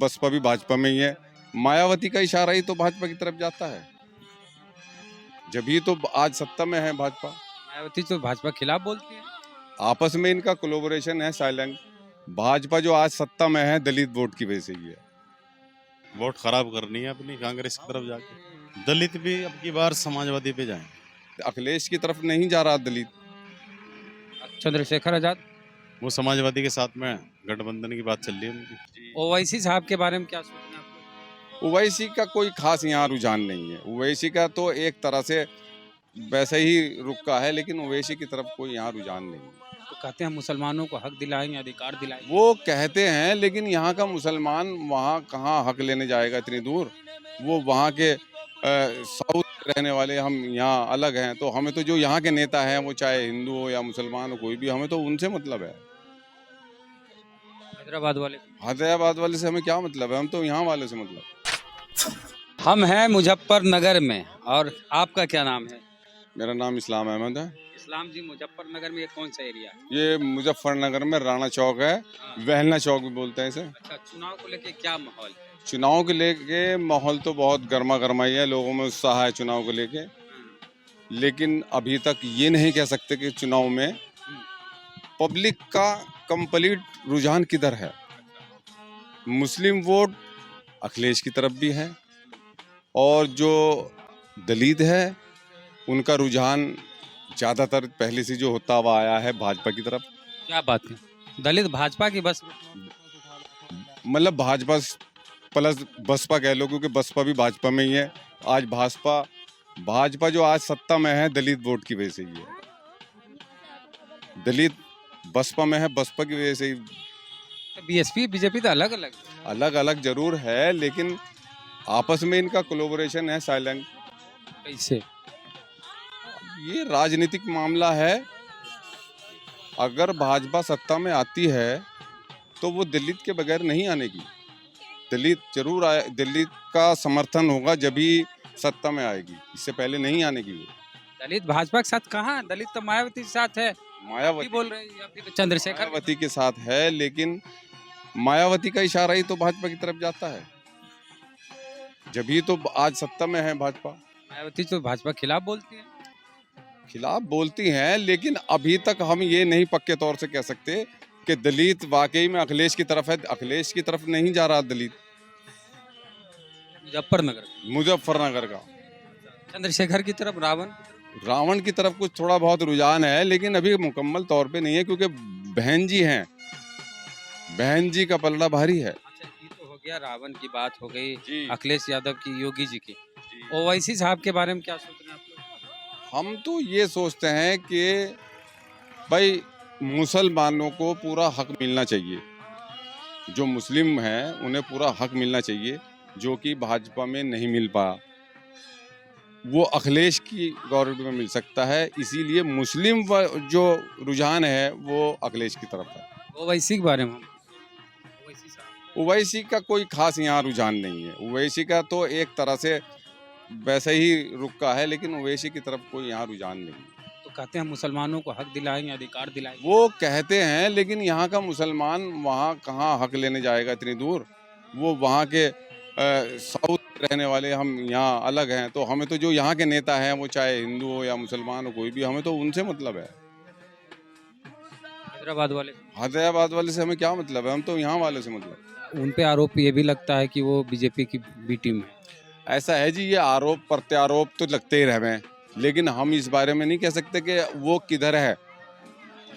बसपा भी भाजपा में ही है। मायावती का इशारा ही तो भाजपा की तरफ जाता है, जब ही तो आज सत्ता में है भाजपा। मायावती तो भाजपा खिलाफ बोलती है। आपस में इनका कोलैबोरेशन है साइलेंट। भाजपा जो आज सत्ता में है दलित वोट की वजह से ही है। वोट खराब करनी है अपनी कांग्रेस की तरफ जाके। दलित भी अब की बार समाजवादी पे जाएं। अखिलेश की तरफ नहीं जा रहा दलित। चंद्रशेखर आजाद, वो समाजवादी के साथ में गठबंधन की बात चल रही है उनकी। ओवैसी साहब के बारे में क्या सोचना है आप लोग? ओवैसी का कोई खास यहाँ रुझान नहीं है। ओवैसी का तो एक तरह से वैसे ही रुका है, लेकिन ओवैसी की तरफ कोई यहाँ रुझान नहीं है। तो कहते हैं मुसलमानों को हक दिलाएंगे, अधिकार दिलाएंगे। वो कहते हैं, लेकिन यहाँ का मुसलमान वहाँ कहाँ हक लेने जाएगा इतनी दूर। वो वहाँ के साउथ रहने वाले, हम यहाँ अलग हैं। तो हमें तो जो यहाँ के नेता हैं, वो चाहे हिंदू हो या मुसलमान हो, कोई भी, हमें तो उनसे मतलब है। हैदराबाद वाले से हमें क्या मतलब है? हम तो यहाँ वाले से मतलब। हम हैं मुजफ्फरनगर में, और आपका क्या नाम है? मेरा नाम इस्लाम अहमद है। इस्लाम जी, मुजफ्फरनगर में ये कौन सा एरिया है? ये मुजफ्फरनगर में राणा चौक है, वहलना चौक भी बोलते हैं इसे। अच्छा, चुनाव को लेके क्या माहौल है? चुनाव के लेके माहौल तो बहुत गर्मा गर्माई है, लोगों में उत्साह है चुनाव को लेके। लेकिन अभी तक ये नहीं कह सकते कि चुनाव में पब्लिक का कंप्लीट रुझान किधर है। मुस्लिम वोट अखिलेश की तरफ भी है, और जो दलित है उनका रुझान ज़्यादातर पहले से जो होता हुआ आया है भाजपा की तरफ। क्या बात है, दलित भाजपा की बस? मतलब भाजपा प्लस बसपा कह लो, क्योंकि बसपा भी भाजपा में ही है। आज भाजपा जो आज सत्ता में है दलित वोट की वजह से ही है। दलित बसपा में है, बसपा की वजह से ही। बीएसपी बीजेपी तो अलग अलग जरूर है, लेकिन आपस में इनका कोलैबोरेशन है साइलेंट। कैसे? ये राजनीतिक मामला है। अगर भाजपा सत्ता में आती है तो वो दलित के बगैर नहीं आने की। दलित जरूर आए, दलित का समर्थन होगा जब ही सत्ता में आएगी, इससे पहले नहीं आने की। दलित भाजपा के साथ कहाँ? दलित तो मायावती के साथ है। मायावती बोल रहे हैं, या फिर चंद्रशेखर मायावती के साथ है, लेकिन मायावती का इशारा ही तो भाजपा की तरफ जाता है, जब ही तो आज सत्ता में है भाजपा। मायावती तो भाजपा खिलाफ बोलती है। खिलाफ बोलती हैं, लेकिन अभी तक हम ये नहीं पक्के तौर से कह सकते कि दलित वाकई में अखिलेश की तरफ है। अखिलेश की तरफ नहीं जा रहा दलित। मुजफ्फरनगर का चंद्रशेखर की तरफ, रावण की तरफ कुछ थोड़ा बहुत रुझान है, लेकिन अभी मुकम्मल तौर पे नहीं है, क्योंकि बहन जी हैं। बहन जी का पलड़ा भारी है। अच्छा, ये तो हो गया, रावण की बात हो गई, अखिलेश यादव की, योगी जी की। ओवैसी साहब के बारे में क्या सोच रहे हैं आप लोग? हम तो ये सोचते हैं कि भाई मुसलमानों को पूरा हक मिलना चाहिए। जो मुस्लिम हैं उन्हें पूरा हक मिलना चाहिए, जो कि भाजपा में नहीं मिल पाया। वो अखिलेश की गवर्नमेंट में मिल सकता है, इसीलिए मुस्लिम जो रुझान है वो अखिलेश की तरफ है। ओवैसी के बारे में? ओवैसी का कोई खास यहाँ रुझान नहीं है। ओवैसी का तो एक तरह से वैसे ही रुका है, लेकिन ओवैसी की तरफ कोई यहाँ रुझान नहीं। तो कहते हैं मुसलमानों को हक दिलाएंगे, अधिकार दिलाएंगे। वो कहते हैं, लेकिन यहाँ का मुसलमान वहाँ कहाँ हक लेने जाएगा इतनी दूर। वो वहाँ के साउथ रहने वाले, हम यहाँ अलग हैं। तो हमें तो जो यहाँ के नेता हैं, वो चाहे हिंदू हो या मुसलमान हो, कोई भी, हमें तो उनसे मतलब है। हैदराबाद वाले से हमें क्या मतलब है? हम तो यहाँ वाले से मतलब। उन पे आरोप ये भी लगता है कि वो बीजेपी की बी टीम है। ऐसा है जी, ये आरोप प्रत्यारोप तो लगते ही रहे, लेकिन हम इस बारे में नहीं कह सकते कि वो किधर है।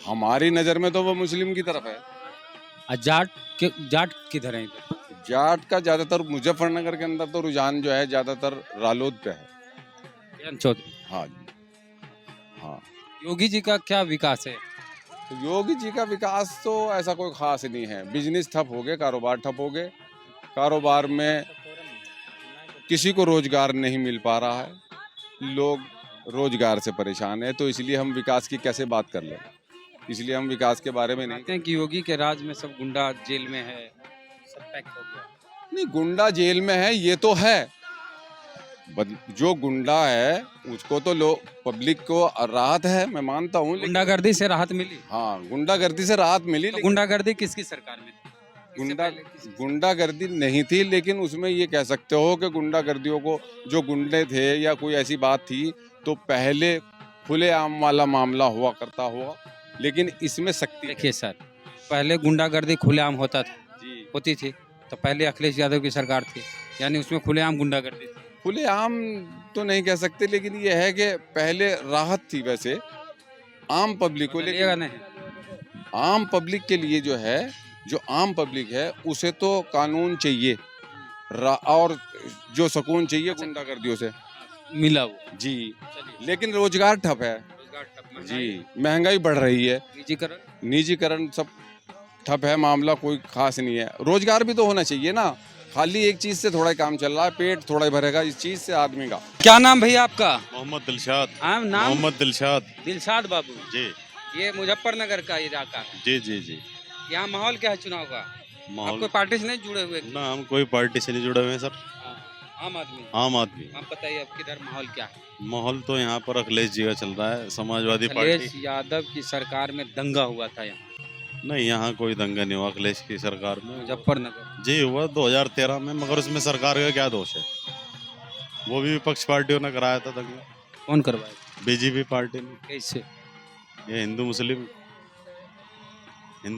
हमारी नज़र में तो वो मुस्लिम की तरफ है। जाट किधर है? जाट का ज़्यादातर मुजफ्फरनगर के अंदर तो रुझान जो है ज़्यादातर रालोद पे है। हाँ जी, हाँ। योगी जी का क्या विकास है? तो योगी जी का विकास तो ऐसा कोई खास नहीं है। बिजनेस ठप हो गए, कारोबार ठप हो गए। कारोबार में किसी को रोजगार नहीं मिल पा रहा है, लोग रोजगार से परेशान है। तो इसलिए हम विकास की कैसे बात कर लें, इसलिए हम विकास के बारे में नहीं कहते हैं कि योगी के राज में सब गुंडा जेल में है, सब पैक हो गया। नहीं, गुंडा जेल में है ये तो है। जो गुंडा है उसको तो लोग, पब्लिक को राहत है, मैं मानता हूँ। गुंडागर्दी से राहत मिली? हाँ, गुंडागर्दी से राहत मिली। तो गुंडागर्दी किसकी सरकार में? गुंडा पहले किसी- गुंडागर्दी नहीं थी, लेकिन उसमें ये कह सकते हो कि गुंडागर्दियों को जो गुंडे थे या कोई ऐसी बात थी तो पहले खुलेआम वाला मामला हुआ करता हुआ, लेकिन इसमें सख्ती है। देखिए सर, पहले गुंडागर्दी खुलेआम होता था, जी, होती थी, तो पहले अखिलेश यादव की सरकार थी, यानी उसमें खुलेआम गुंडागर्दी थी। खुलेआम तो नहीं कह सकते, लेकिन ये है कि पहले राहत थी वैसे आम पब्लिक को, बदलिएगा लेकिन नहीं। आम पब्लिक के लिए जो है, जो आम पब्लिक है उसे तो कानून चाहिए और जो सुकून चाहिए गुंडागर्दियों से। मिला वो। जी, चलिए, लेकिन रोजगार ठप है। रोजगार ठप, जी, महंगाई, महंगाई बढ़ रही है, निजीकरण, निजीकरण सब ठप है, मामला कोई खास नहीं है। रोजगार भी तो होना चाहिए ना, खाली एक चीज से थोड़ा ही काम चल रहा है, पेट थोड़ा ही भरेगा इस चीज से आदमी का। क्या नाम भैया आपका? मोहम्मद दिलशाद। हाँ, नाम मोहम्मद दिलशाद। दिलशाद बाबू। जी ये मुजफ्फरनगर का इलाका है। जी जी जी। यहाँ माहौल क्या है चुनाव का? आप माहौल कोई पार्टी से नहीं जुड़े हुए? ना, हम कोई पार्टी से नहीं जुड़े हुए हैं सर। हाँ, आम आदमी। आम आदमी। आप बताइए अब किधर माहौल क्या है? माहौल तो यहाँ पर अखिलेश जी का चल रहा है, समाजवादी अखिलेश पार्टी। यादव की सरकार में दंगा हुआ था यहाँ नहीं, यहाँ कोई दंगा नहीं हुआ अखिलेश की सरकार में। मुजफ्फरनगर। जी हुआ 2013 में, मगर उसमें सरकार का क्या दोष है? वो भी विपक्ष पार्टियों ने कराया था दंगा, कौन करवाए? बीजेपी पार्टी ने। कैसे? ये हिंदू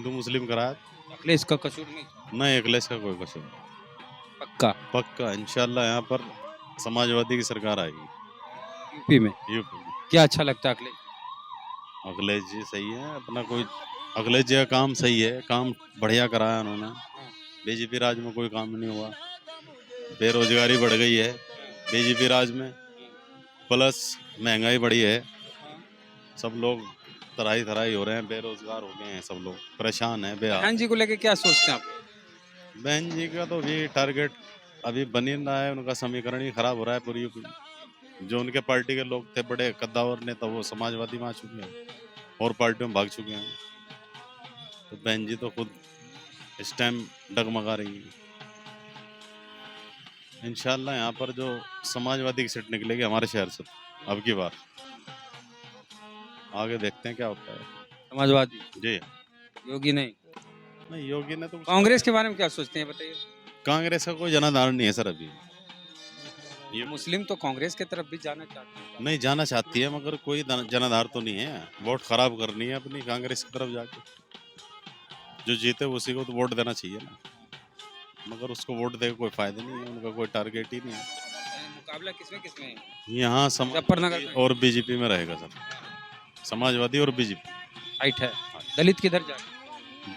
मुस्लिम कराया। अखिलेश का कसूर नहीं? नहीं, अखिलेश का कोई कसूर नहीं। पक्का? पक्का इंशाल्लाह यहाँ पर समाजवादी की सरकार आएगी यूपी में यूपी में। क्या अच्छा लगता है अखिलेश? अखिलेश जी सही है अपना, कोई अखिलेश जी का काम सही है, काम बढ़िया कराया उन्होंने। बीजेपी राज में कोई काम नहीं हुआ, बेरोजगारी बढ़ गई है बीजेपी राज में, प्लस महंगाई बढ़ी है, सब लोग तराई तराई हो रहे हैं, बेरोजगार हो गए हैं, सब लोग परेशान हैं, बेहाल। बहन जी को लेके क्या सोचते हैं आप? बहन जी का तो भी टारगेट अभी बन ही रहा है, उनका समीकरण ही खराब हो रहा है पूरी यूपी में। जो उनके पार्टी के लोग थे बड़े कद्दावर नेता, वो समाजवादी में आ चुके हैं और पार्टियों में भाग चुके हैं। तो बहन जी तो खुद इस टाइम डगमगा रही है। इंशाल्लाह यहाँ पर जो समाजवादी की सीट निकलेगी हमारे शहर से अब की बार, आगे देखते हैं क्या होता है। समाजवादी? जी योगी नहीं? नहीं, योगी ने तो कांग्रेस के बारे में क्या सोचते हैं बताइए? कांग्रेस का कोई जनाधार नहीं है सर अभी। ये मुस्लिम तो कांग्रेस की तरफ भी जाना चाहते हैं। नहीं जाना चाहती है, मगर कोई जनाधार तो नहीं है। वोट खराब करनी है अपनी कांग्रेस की तरफ जाके, जो जीते उसी को तो वोट देना चाहिए ना, मगर उसको वोट दे कोई फायदा नहीं है, उनका कोई टारगेट ही नहीं है। मुकाबला किसमें किसमें है? यहाँ मुजफ्फरनगर समाजवादी में? और बीजेपी में रहेगा सर, समाजवादी और बीजेपी। हाइट है। दलित किधर जाए?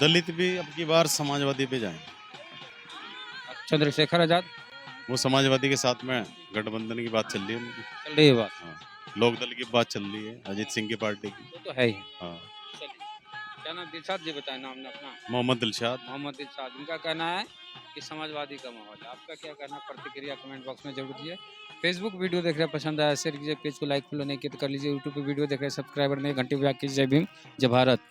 दलित भी अब की बार समाजवादी पे जाएंगे। चंद्रशेखर आजाद? वो समाजवादी के साथ में गठबंधन की बात चल रही है उनकी। चल रही है बात? हाँ, लोकदल की बात चल रही है, अजीत सिंह की पार्टी की। वो तो है ही। हाँ, चलिए, क्या नाम? दिलशाद जी बताएं नाम ना अपना। मोहम्मद दिलशाद। मोहम्मद दिलशाद। इनका कहना है कि समाजवादी का माहौल है। आपका क्या कहना? प्रतिक्रिया कमेंट बॉक्स में जरूर दीजिए। फेसबुक वीडियो देख रहे हैं, पसंद आया शेयर कीजिए, पेज को लाइक फॉलो नहीं किया तो कर लीजिए। यूट्यूब पे वीडियो देख रहे हैं, सब्सक्राइबर नहीं, घंटी बजा कीजिए। जय भीम, जय भारत।